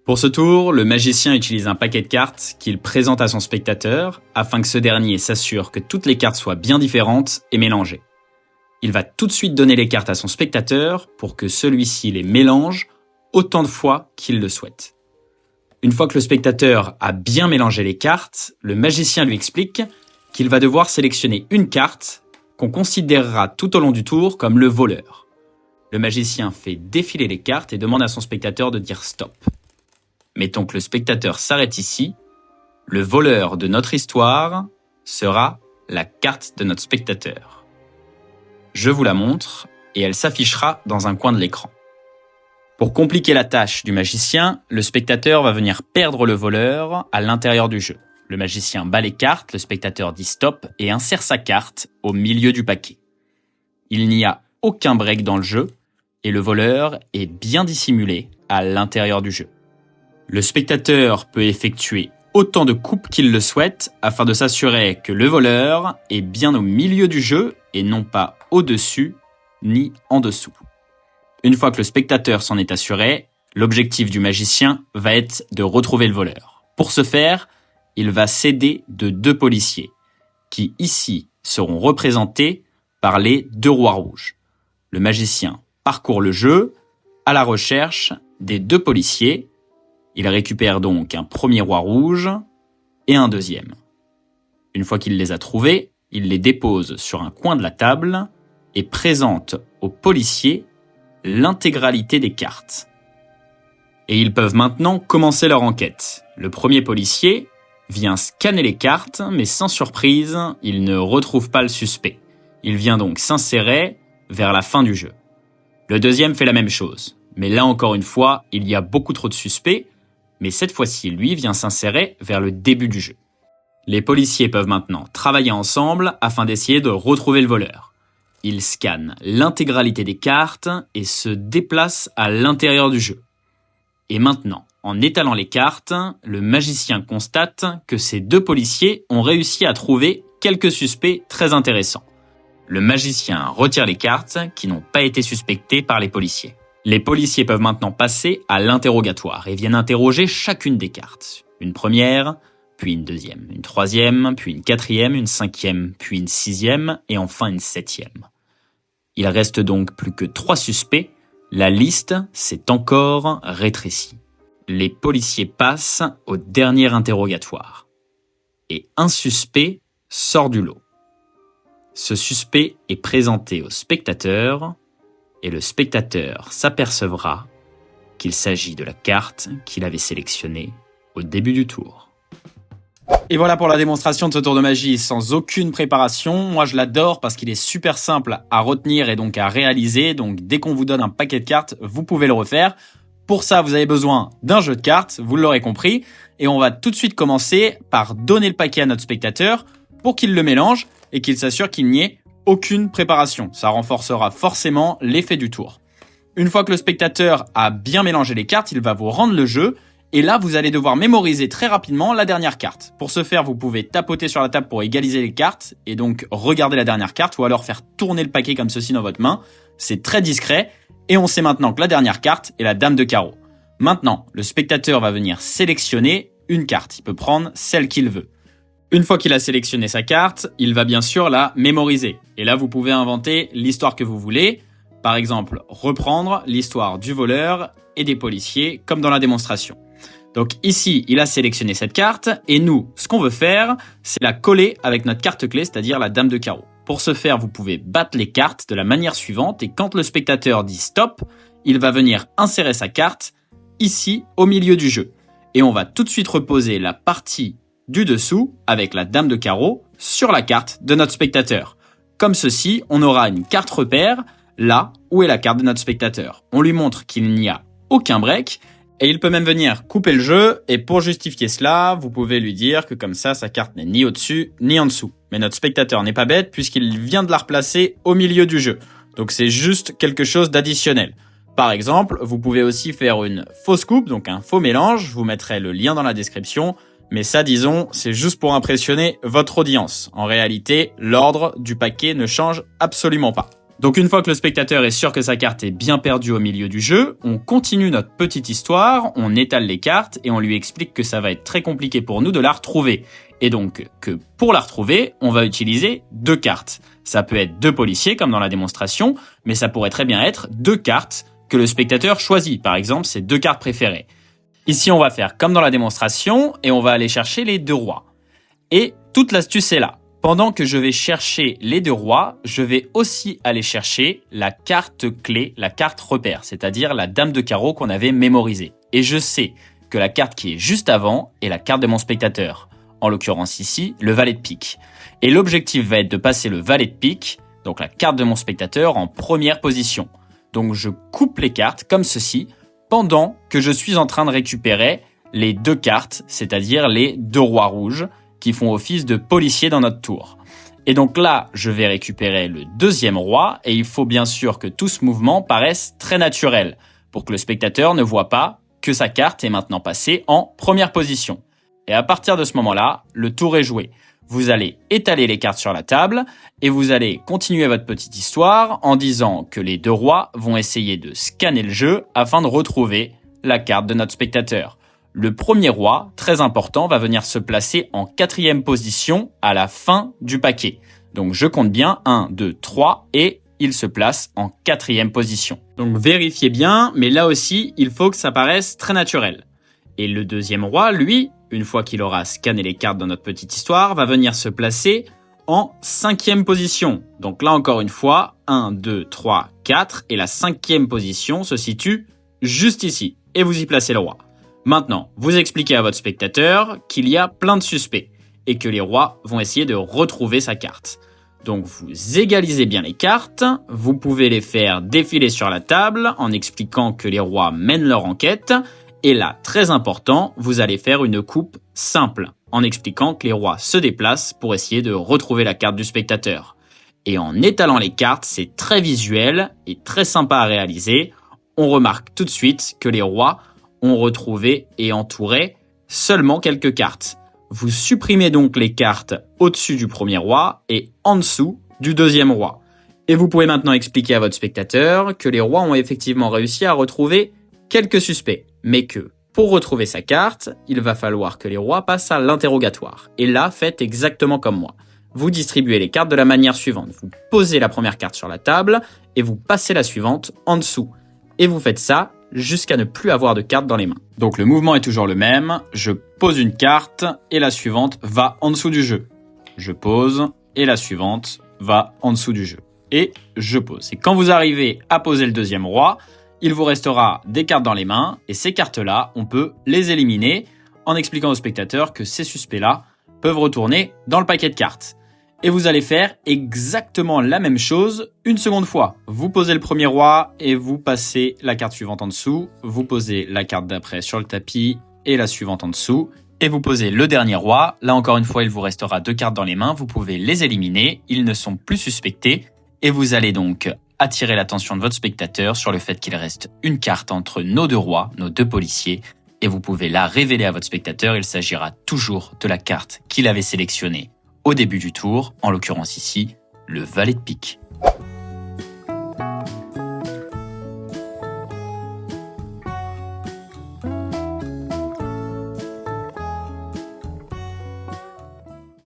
Pour ce tour, le magicien utilise un paquet de cartes qu'il présente à son spectateur afin que ce dernier s'assure que toutes les cartes soient bien différentes et mélangées. Il va tout de suite donner les cartes à son spectateur pour que celui-ci les mélange autant de fois qu'il le souhaite. Une fois que le spectateur a bien mélangé les cartes, le magicien lui explique qu'il va devoir sélectionner une carte qu'on considérera tout au long du tour comme le voleur. Le magicien fait défiler les cartes et demande à son spectateur de dire stop. Mettons que le spectateur s'arrête ici. Le voleur de notre histoire sera la carte de notre spectateur. Je vous la montre et elle s'affichera dans un coin de l'écran. Pour compliquer la tâche du magicien, le spectateur va venir perdre le voleur à l'intérieur du jeu. Le magicien bat les cartes, le spectateur dit stop et insère sa carte au milieu du paquet. Il n'y a aucun break dans le jeu et le voleur est bien dissimulé à l'intérieur du jeu. Le spectateur peut effectuer autant de coupes qu'il le souhaite afin de s'assurer que le voleur est bien au milieu du jeu et non pas au-dessus ni en dessous. Une fois que le spectateur s'en est assuré, l'objectif du magicien va être de retrouver le voleur. Pour ce faire, il va s'aider de 2 policiers qui ici seront représentés par les 2 rois rouges. Le magicien parcourt le jeu à la recherche des 2 policiers. Il récupère donc un premier roi rouge et un deuxième. Une fois qu'il les a trouvés, il les dépose sur un coin de la table et présente aux policiers l'intégralité des cartes. Et ils peuvent maintenant commencer leur enquête. Le premier policier vient scanner les cartes, mais sans surprise, il ne retrouve pas le suspect. Il vient donc s'insérer vers la fin du jeu. Le deuxième fait la même chose, mais là encore une fois, il y a beaucoup trop de suspects, mais cette fois-ci, lui vient s'insérer vers le début du jeu. Les policiers peuvent maintenant travailler ensemble afin d'essayer de retrouver le voleur. Ils scannent l'intégralité des cartes et se déplacent à l'intérieur du jeu. Et maintenant, en étalant les cartes, le magicien constate que ces 2 policiers ont réussi à trouver quelques suspects très intéressants. Le magicien retire les cartes qui n'ont pas été suspectées par les policiers. Les policiers peuvent maintenant passer à l'interrogatoire et viennent interroger chacune des cartes. Une première, puis une deuxième, une troisième, puis une quatrième, une cinquième, puis une sixième et enfin une septième. Il reste donc plus que 3 suspects. La liste s'est encore rétrécie. Les policiers passent au dernier interrogatoire. Et un suspect sort du lot. Ce suspect est présenté au spectateur et le spectateur s'apercevra qu'il s'agit de la carte qu'il avait sélectionnée au début du tour. Et voilà pour la démonstration de ce tour de magie sans aucune préparation. Moi je l'adore parce qu'il est super simple à retenir et donc à réaliser. Donc dès qu'on vous donne un paquet de cartes, vous pouvez le refaire. Pour ça, vous avez besoin d'un jeu de cartes, vous l'aurez compris. Et on va tout de suite commencer par donner le paquet à notre spectateur pour qu'il le mélange et qu'il s'assure qu'il n'y ait aucune préparation. Ça renforcera forcément l'effet du tour. Une fois que le spectateur a bien mélangé les cartes, il va vous rendre le jeu. Et là, vous allez devoir mémoriser très rapidement la dernière carte. Pour ce faire, vous pouvez tapoter sur la table pour égaliser les cartes et donc regarder la dernière carte ou alors faire tourner le paquet comme ceci dans votre main. C'est très discret et on sait maintenant que la dernière carte est la dame de carreau. Maintenant, le spectateur va venir sélectionner une carte. Il peut prendre celle qu'il veut. Une fois qu'il a sélectionné sa carte, il va bien sûr la mémoriser. Et là, vous pouvez inventer l'histoire que vous voulez. Par exemple, reprendre l'histoire du voleur et des policiers comme dans la démonstration. Donc ici, il a sélectionné cette carte et nous, ce qu'on veut faire, c'est la coller avec notre carte clé, c'est-à-dire la dame de carreau. Pour ce faire, vous pouvez battre les cartes de la manière suivante et quand le spectateur dit stop, il va venir insérer sa carte ici au milieu du jeu. Et on va tout de suite reposer la partie du dessous avec la dame de carreau sur la carte de notre spectateur. Comme ceci, on aura une carte repère là où est la carte de notre spectateur. On lui montre qu'il n'y a aucun break. Et il peut même venir couper le jeu, et pour justifier cela, vous pouvez lui dire que comme ça, sa carte n'est ni au-dessus, ni en dessous. Mais notre spectateur n'est pas bête, puisqu'il vient de la replacer au milieu du jeu. Donc c'est juste quelque chose d'additionnel. Par exemple, vous pouvez aussi faire une fausse coupe, donc un faux mélange, je vous mettrai le lien dans la description, mais ça, disons, c'est juste pour impressionner votre audience. En réalité, l'ordre du paquet ne change absolument pas. Donc une fois que le spectateur est sûr que sa carte est bien perdue au milieu du jeu, on continue notre petite histoire, on étale les cartes et on lui explique que ça va être très compliqué pour nous de la retrouver. Et donc que pour la retrouver, on va utiliser 2 cartes. Ça peut être 2 policiers comme dans la démonstration, mais ça pourrait très bien être 2 cartes que le spectateur choisit, par exemple ses 2 cartes préférées. Ici on va faire comme dans la démonstration et on va aller chercher les 2 rois. Et toute l'astuce est là. Pendant que je vais chercher les 2 rois, je vais aussi aller chercher la carte clé, la carte repère, c'est-à-dire la dame de carreau qu'on avait mémorisée. Et je sais que la carte qui est juste avant est la carte de mon spectateur. En l'occurrence ici, le valet de pique. Et l'objectif va être de passer le valet de pique, donc la carte de mon spectateur, en première position. Donc je coupe les cartes comme ceci, pendant que je suis en train de récupérer les 2 cartes, c'est-à-dire les 2 rois rouges, qui font office de policiers dans notre tour. Et donc là, je vais récupérer le 2e roi, et il faut bien sûr que tout ce mouvement paraisse très naturel, pour que le spectateur ne voit pas que sa carte est maintenant passée en première position. Et à partir de ce moment-là, le tour est joué. Vous allez étaler les cartes sur la table, et vous allez continuer votre petite histoire en disant que les 2 rois vont essayer de scanner le jeu afin de retrouver la carte de notre spectateur. Le premier roi, très important, va venir se placer en 4e position à la fin du paquet. Donc je compte bien 1, 2, 3 et il se place en 4e position. Donc vérifiez bien, mais là aussi, il faut que ça paraisse très naturel. Et le 2e roi, lui, une fois qu'il aura scanné les cartes dans notre petite histoire, va venir se placer en 5e position. Donc là encore une fois, 1, 2, 3, 4 et la 5e position se situe juste ici. Et vous y placez le roi. Maintenant, vous expliquez à votre spectateur qu'il y a plein de suspects et que les rois vont essayer de retrouver sa carte. Donc vous égalisez bien les cartes, vous pouvez les faire défiler sur la table en expliquant que les rois mènent leur enquête. Et là, très important, vous allez faire une coupe simple en expliquant que les rois se déplacent pour essayer de retrouver la carte du spectateur. Et en étalant les cartes, c'est très visuel et très sympa à réaliser. On remarque tout de suite que les rois ont retrouvé et entouré seulement quelques cartes. Vous supprimez donc les cartes au-dessus du premier roi et en dessous du 2e roi. Et vous pouvez maintenant expliquer à votre spectateur que les rois ont effectivement réussi à retrouver quelques suspects, mais que pour retrouver sa carte, il va falloir que les rois passent à l'interrogatoire. Et là, faites exactement comme moi. Vous distribuez les cartes de la manière suivante. Vous posez la première carte sur la table et vous passez la suivante en dessous. Et vous faites ça jusqu'à ne plus avoir de cartes dans les mains. Donc le mouvement est toujours le même, je pose une carte et la suivante va en dessous du jeu. Je pose et la suivante va en dessous du jeu. Et je pose. Et quand vous arrivez à poser le 2e roi, il vous restera des cartes dans les mains et ces cartes-là, on peut les éliminer en expliquant au spectateur que ces suspects-là peuvent retourner dans le paquet de cartes. Et vous allez faire exactement la même chose une seconde fois. Vous posez le premier roi et vous passez la carte suivante en dessous. Vous posez la carte d'après sur le tapis et la suivante en dessous. Et vous posez le dernier roi. Là encore une fois, il vous restera 2 cartes dans les mains. Vous pouvez les éliminer. Ils ne sont plus suspectés. Et vous allez donc attirer l'attention de votre spectateur sur le fait qu'il reste une carte entre nos 2 rois, nos 2 policiers. Et vous pouvez la révéler à votre spectateur. Il s'agira toujours de la carte qu'il avait sélectionnée au début du tour, en l'occurrence ici, le valet de pique.